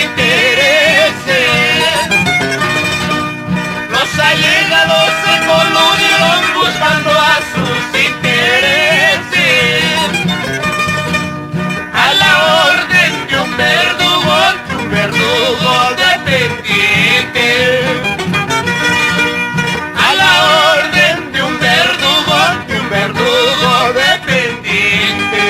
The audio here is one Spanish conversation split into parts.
intereses. Los allegados se coludieron buscando a sus intereses. A la orden de un verdugo dependiente. A la orden de un verdugo dependiente.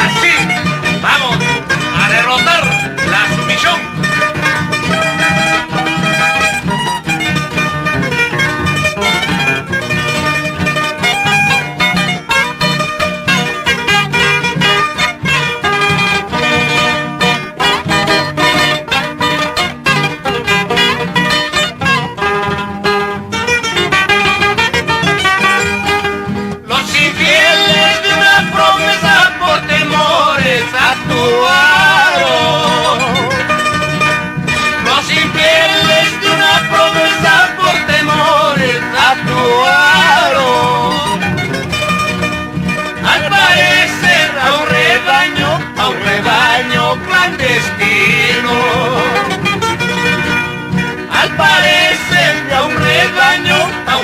Así, vamos a derrotar la sumisión. Los infieles de una promesa por temores actuaron. Los infieles de una promesa por temores actuaron. Al parecer a un rebaño clandestino. Al parecer a un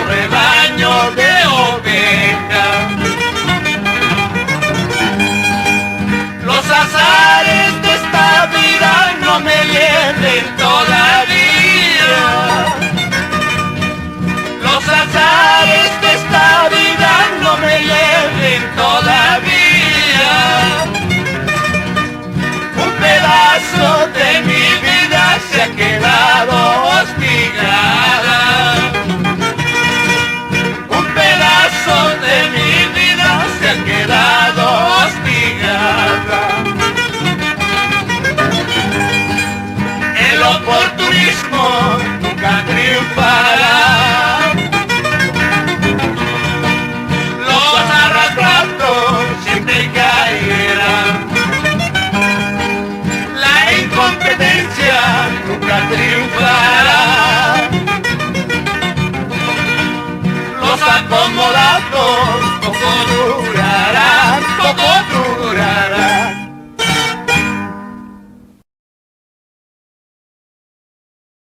rebaño de ovejas. Los azares de esta vida no me lleven todavía. Los azares de esta vida no me lleven todavía. Un pedazo de mi vida se ha quedado hostigado.